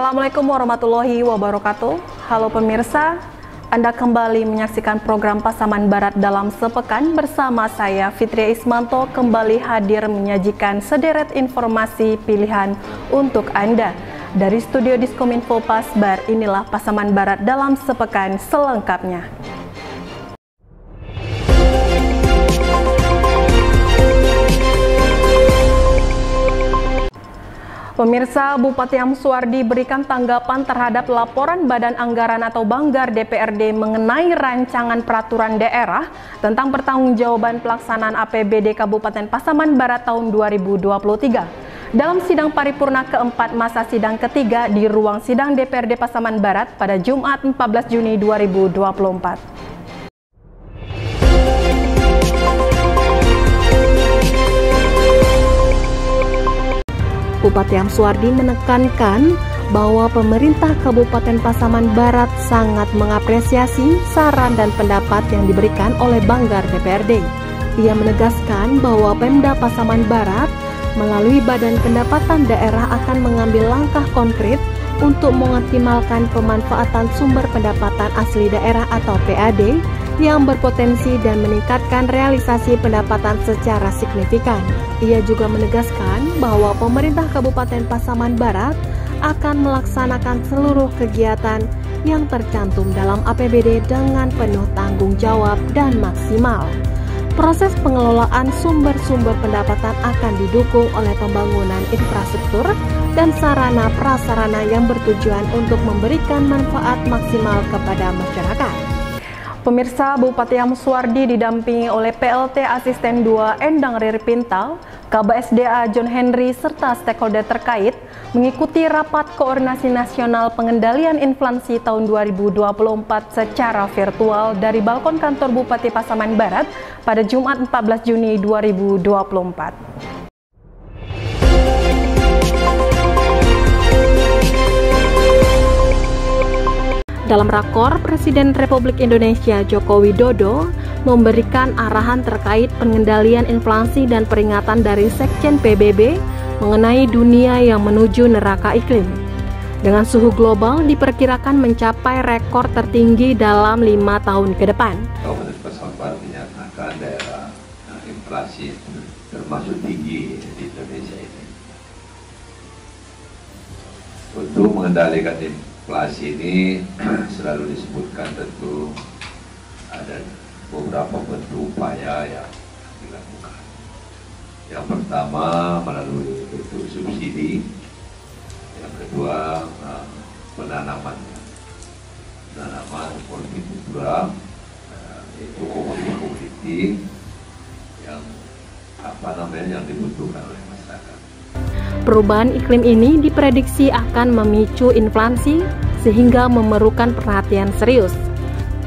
Assalamualaikum warahmatullahi wabarakatuh. Halo pemirsa, Anda kembali menyaksikan program Pasaman Barat dalam sepekan bersama saya Fitria Ismanto kembali hadir menyajikan sederet informasi pilihan untuk Anda. Dari studio Diskominfo Pasbar, inilah Pasaman Barat dalam sepekan selengkapnya. Pemirsa, Bupati Amsuardi berikan tanggapan terhadap laporan Badan Anggaran atau Banggar DPRD mengenai rancangan peraturan daerah tentang pertanggungjawaban pelaksanaan APBD Kabupaten Pasaman Barat tahun 2023. Dalam sidang paripurna keempat masa sidang ketiga di ruang sidang DPRD Pasaman Barat pada Jumat 14 Juni 2024. Bupati Amsuardi menekankan bahwa pemerintah Kabupaten Pasaman Barat sangat mengapresiasi saran dan pendapat yang diberikan oleh Banggar DPRD. Ia menegaskan bahwa Pemda Pasaman Barat melalui Badan Pendapatan Daerah akan mengambil langkah konkret untuk mengoptimalkan pemanfaatan sumber pendapatan asli daerah atau PAD yang berpotensi dan meningkatkan realisasi pendapatan secara signifikan. Ia juga menegaskan bahwa pemerintah Kabupaten Pasaman Barat akan melaksanakan seluruh kegiatan yang tercantum dalam APBD dengan penuh tanggung jawab dan maksimal. Proses pengelolaan sumber-sumber pendapatan akan didukung oleh pembangunan infrastruktur dan sarana prasarana yang bertujuan untuk memberikan manfaat maksimal kepada masyarakat. Pemirsa, Bupati Amsuardi didampingi oleh PLT Asisten 2 Endang Riri Pintal, KBSDA John Henry, serta stakeholder terkait mengikuti Rapat Koordinasi Nasional Pengendalian Inflasi tahun 2024 secara virtual dari balkon kantor Bupati Pasaman Barat pada Jumat 14 Juni 2024. Dalam rakor, Presiden Republik Indonesia Joko Widodo memberikan arahan terkait pengendalian inflasi dan peringatan dari Sekjen PBB mengenai dunia yang menuju neraka iklim. Dengan suhu global diperkirakan mencapai rekor tertinggi dalam 5 tahun ke depan. Kabupaten Pasaman Barat dinyatakan daerah inflasi termasuk tinggi di Indonesia ini. Untuk mengendalikan inflasi ini selalu disebutkan tentu ada beberapa bentuk upaya yang dilakukan. Yang pertama melalui bentuk subsidi, yang kedua penanaman hortikultura, itu komoditi yang yang dibutuhkan oleh masyarakat. Perubahan iklim ini diprediksi akan memicu inflasi sehingga memerlukan perhatian serius.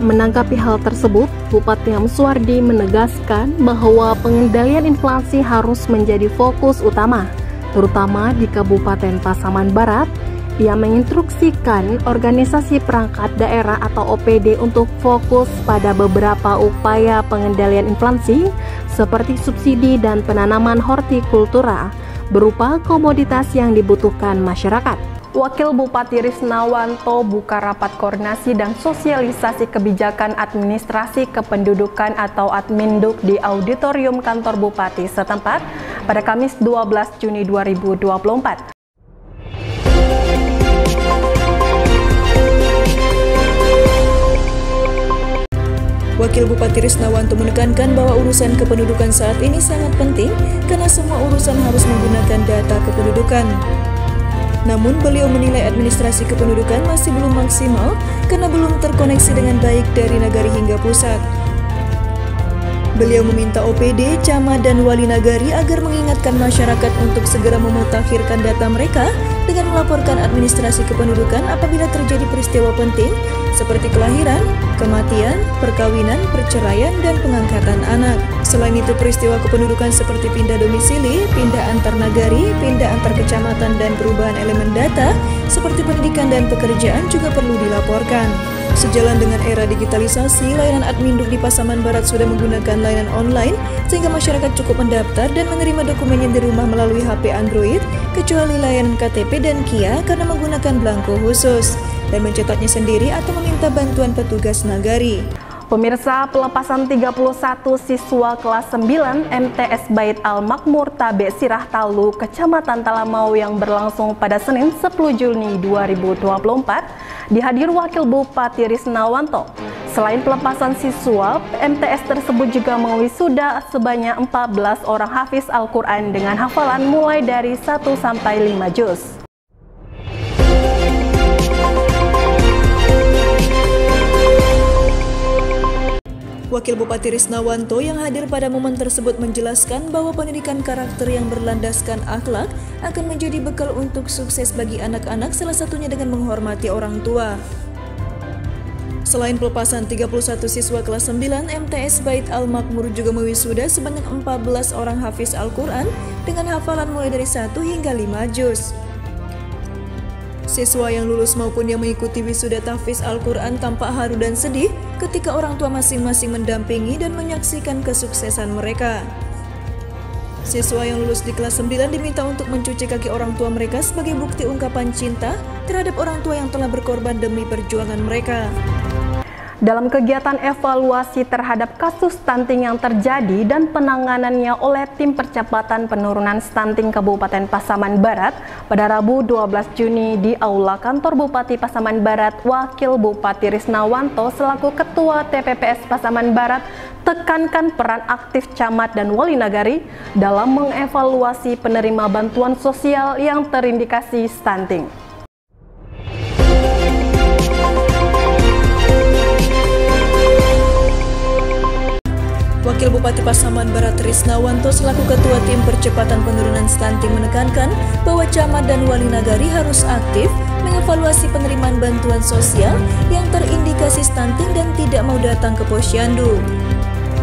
Menanggapi hal tersebut, Bupati Amsuardi menegaskan bahwa pengendalian inflasi harus menjadi fokus utama, terutama di Kabupaten Pasaman Barat. Ia menginstruksikan organisasi perangkat daerah atau OPD untuk fokus pada beberapa upaya pengendalian inflasi seperti subsidi dan penanaman hortikultura berupa komoditas yang dibutuhkan masyarakat. Wakil Bupati Risnawanto buka rapat koordinasi dan sosialisasi kebijakan administrasi kependudukan atau Adminduk di auditorium kantor Bupati setempat pada Kamis 12 Juni 2024. Wakil Bupati Risnawanto menekankan bahwa urusan kependudukan saat ini sangat penting karena semua urusan harus menggunakan data kependudukan. Namun beliau menilai administrasi kependudukan masih belum maksimal karena belum terkoneksi dengan baik dari nagari hingga pusat. Beliau meminta OPD, camat, dan wali nagari agar mengingatkan masyarakat untuk segera memutakhirkan data mereka dengan melaporkan administrasi kependudukan apabila terjadi peristiwa penting seperti kelahiran, kematian, perkawinan, perceraian, dan pengangkatan anak. Selain itu, peristiwa kependudukan seperti pindah domisili, pindah antar nagari, pindah antar kecamatan, dan perubahan elemen data seperti pendidikan dan pekerjaan juga perlu dilaporkan. Sejalan dengan era digitalisasi, layanan Adminduk di Pasaman Barat sudah menggunakan layanan online sehingga masyarakat cukup mendaftar dan menerima dokumennya di rumah melalui HP Android, kecuali layanan KTP dan KIA karena menggunakan belangko khusus dan mencetaknya sendiri atau meminta bantuan petugas nagari. Pemirsa, pelepasan 31 siswa kelas 9 MTS Bait Al-Makmur Tabe Sirah Talu, Kecamatan Talamau yang berlangsung pada Senin 10 Juni 2024 dihadiri Wakil Bupati Risnawanto. Selain pelepasan siswa, MTS tersebut juga mewisuda sebanyak 14 orang hafiz Al-Quran dengan hafalan mulai dari 1 sampai 5 juz. Wakil Bupati Risnawanto yang hadir pada momen tersebut menjelaskan bahwa pendidikan karakter yang berlandaskan akhlak akan menjadi bekal untuk sukses bagi anak-anak, salah satunya dengan menghormati orang tua. Selain pelepasan 31 siswa kelas 9, MTS Bait Al-Makmur juga mewisuda sebanyak 14 orang hafiz Al-Quran dengan hafalan mulai dari 1 hingga 5 juz. Siswa yang lulus maupun yang mengikuti wisuda tahfiz Al-Quran tampak haru dan sedih ketika orang tua masing-masing mendampingi dan menyaksikan kesuksesan mereka. Siswa yang lulus di kelas 9 diminta untuk mencuci kaki orang tua mereka sebagai bukti ungkapan cinta terhadap orang tua yang telah berkorban demi perjuangan mereka. Dalam kegiatan evaluasi terhadap kasus stunting yang terjadi dan penanganannya oleh Tim Percepatan Penurunan Stunting Kabupaten Pasaman Barat pada Rabu 12 Juni di Aula Kantor Bupati Pasaman Barat, Wakil Bupati Risnawanto selaku Ketua TPPS Pasaman Barat tekankan peran aktif camat dan wali nagari dalam mengevaluasi penerima bantuan sosial yang terindikasi stunting. Wakil Bupati Pasaman Barat Risnawanto selaku Ketua Tim Percepatan Penurunan Stunting menekankan bahwa camat dan wali nagari harus aktif mengevaluasi penerimaan bantuan sosial yang terindikasi stunting dan tidak mau datang ke posyandu.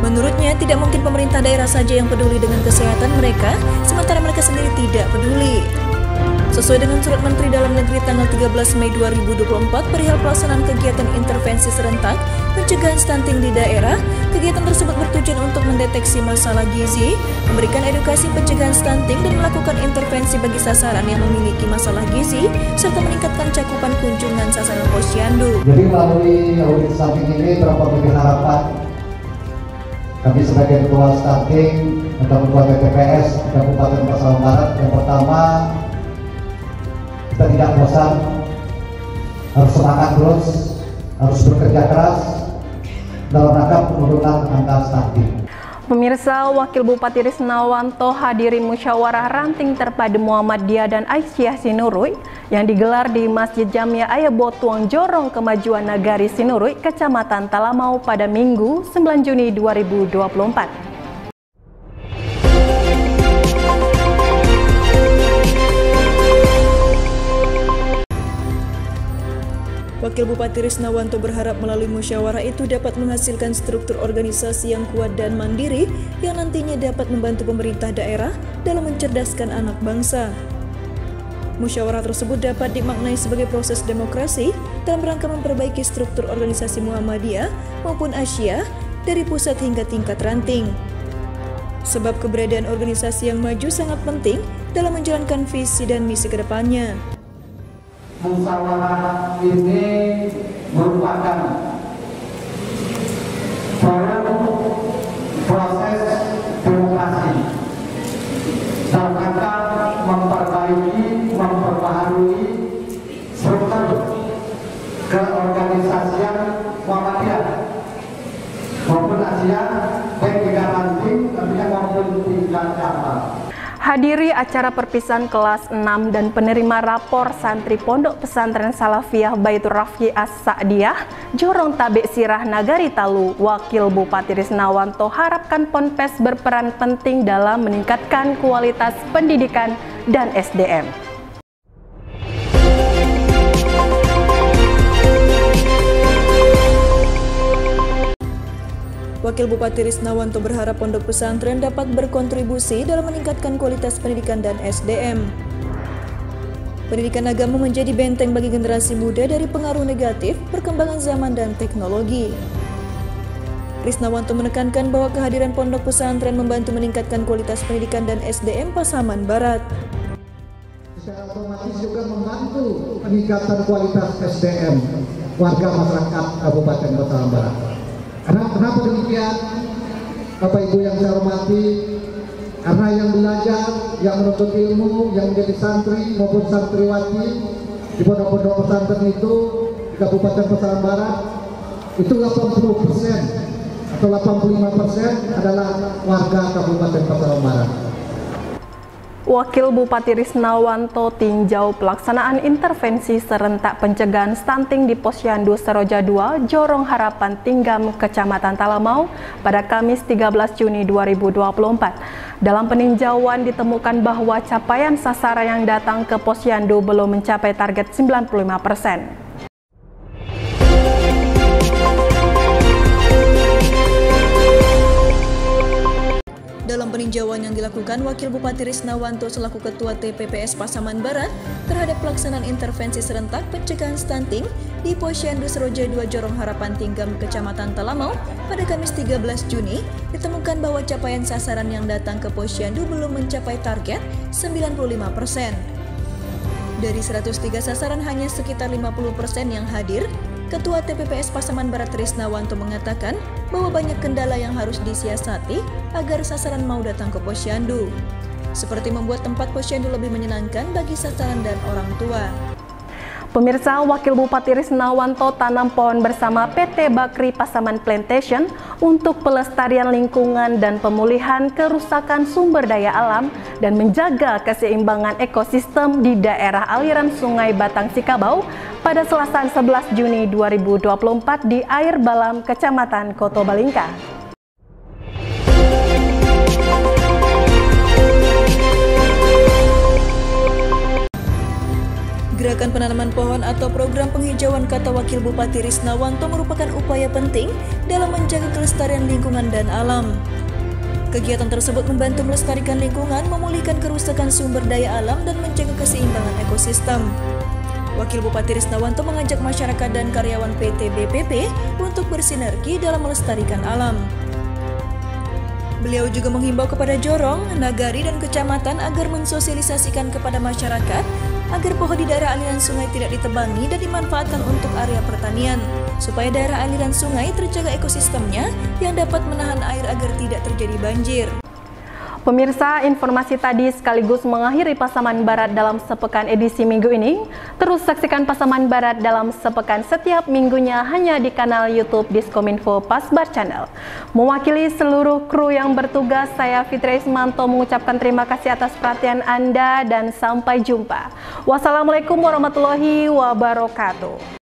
Menurutnya, tidak mungkin pemerintah daerah saja yang peduli dengan kesehatan mereka, sementara mereka sendiri tidak peduli. Sesuai dengan Surat Menteri Dalam Negeri tanggal 13 Mei 2024 perihal pelaksanaan kegiatan intervensi serentak pencegahan stunting di daerah, kegiatan tersebut bertujuan untuk mendeteksi masalah gizi, memberikan edukasi pencegahan stunting dan melakukan intervensi bagi sasaran yang memiliki masalah gizi, serta meningkatkan cakupan kunjungan sasaran posyandu. Jadi melalui audit stunting ini terdapat harapan kami sebagai Ketua Stunting atau Ketua TPPS Kabupaten Pasaman Barat, yang pertama, kita tidak bosan, harus semangat terus, harus bekerja keras dalam rangka penurunan angka stunting. Pemirsa, Wakil Bupati Risnawanto hadiri musyawarah ranting terpadu Muhammadiyah dan Aisyah Sinurui yang digelar di Masjid Jamia Ayabo Tuang Jorong Kemajuan Nagari Sinurui, Kecamatan Talamau pada Minggu 9 Juni 2024. Wakil Bupati Risnawanto berharap melalui musyawarah itu dapat menghasilkan struktur organisasi yang kuat dan mandiri yang nantinya dapat membantu pemerintah daerah dalam mencerdaskan anak bangsa. Musyawarah tersebut dapat dimaknai sebagai proses demokrasi dalam rangka memperbaiki struktur organisasi Muhammadiyah maupun Aisyah dari pusat hingga tingkat ranting. Sebab keberadaan organisasi yang maju sangat penting dalam menjalankan visi dan misi ke depannya. Musyawarah ini merupakan forum proses demokrasi dalam rangka memperbaiki, memperbaharui struktur keorganisasian Muhammadiyah maupun Asia, baik tingkat ranting maupun tingkat cabang. Hadiri acara perpisahan kelas 6 dan penerima rapor santri Pondok Pesantren Salafiyah Baitur Rafki As-Sa'diyah Jorong Tabe Sirah Nagari Talu, Wakil Bupati Risnawanto harapkan Ponpes berperan penting dalam meningkatkan kualitas pendidikan dan SDM. Wakil Bupati Risnawanto berharap pondok pesantren dapat berkontribusi dalam meningkatkan kualitas pendidikan dan SDM. Pendidikan agama menjadi benteng bagi generasi muda dari pengaruh negatif perkembangan zaman dan teknologi. Krisnawanto menekankan bahwa kehadiran pondok pesantren membantu meningkatkan kualitas pendidikan dan SDM Pasaman Barat. Secara otomatis juga membantu peningkatan kualitas SDM warga masyarakat Kabupaten Pasaman Barat. Kenapa demikian? Bapak Ibu yang saya hormati, karena yang belajar, yang menuntut ilmu, yang menjadi santri maupun santriwati di pondok-pondok pesantren itu di Kabupaten Pasaman Barat itu 80% atau 85% adalah warga Kabupaten Pasaman Barat. Wakil Bupati Risnawanto tinjau pelaksanaan intervensi serentak pencegahan stunting di Posyandu Seroja 2, Jorong Harapan Tinggam, Kecamatan Talamau pada Kamis 13 Juni 2024. Dalam peninjauan ditemukan bahwa capaian sasaran yang datang ke Posyandu belum mencapai target 95%. Dalam peninjauan yang dilakukan, Wakil Bupati Risnawanto selaku Ketua TPPS Pasaman Barat terhadap pelaksanaan intervensi serentak pencegahan stunting di Posyandu Seroja 2 Jorong Harapan Tinggam, Kecamatan Talamau pada Kamis 13 Juni, ditemukan bahwa capaian sasaran yang datang ke Posyandu belum mencapai target 95%. Dari 103 sasaran hanya sekitar 50% yang hadir. Ketua TPPS Pasaman Barat Risnawanto mengatakan bahwa banyak kendala yang harus disiasati agar sasaran mau datang ke Posyandu, seperti membuat tempat Posyandu lebih menyenangkan bagi sasaran dan orang tua. Pemirsa, Wakil Bupati Risnawanto tanam pohon bersama PT Bakri Pasaman Plantation untuk pelestarian lingkungan dan pemulihan kerusakan sumber daya alam dan menjaga keseimbangan ekosistem di daerah aliran Sungai Batang Sikabau pada Selasa 11 Juni 2024 di Air Balam, Kecamatan Koto Balingka. Gerakan penanaman pohon atau program penghijauan, kata Wakil Bupati Risnawanto, merupakan upaya penting dalam menjaga kelestarian lingkungan dan alam. Kegiatan tersebut membantu melestarikan lingkungan, memulihkan kerusakan sumber daya alam, dan menjaga keseimbangan ekosistem. Wakil Bupati Risnawanto mengajak masyarakat dan karyawan PT BPP untuk bersinergi dalam melestarikan alam. Beliau juga menghimbau kepada Jorong, Nagari, dan kecamatan agar mensosialisasikan kepada masyarakat agar pohon di daerah aliran sungai tidak ditebangi dan dimanfaatkan untuk area pertanian, supaya daerah aliran sungai terjaga ekosistemnya yang dapat menahan air agar tidak terjadi banjir. Pemirsa, informasi tadi sekaligus mengakhiri Pasaman Barat dalam sepekan edisi minggu ini. Terus saksikan Pasaman Barat dalam sepekan setiap minggunya hanya di kanal YouTube Diskominfo Pasbar Channel. Mewakili seluruh kru yang bertugas, saya Fitri Ismanto mengucapkan terima kasih atas perhatian Anda dan sampai jumpa. Wassalamualaikum warahmatullahi wabarakatuh.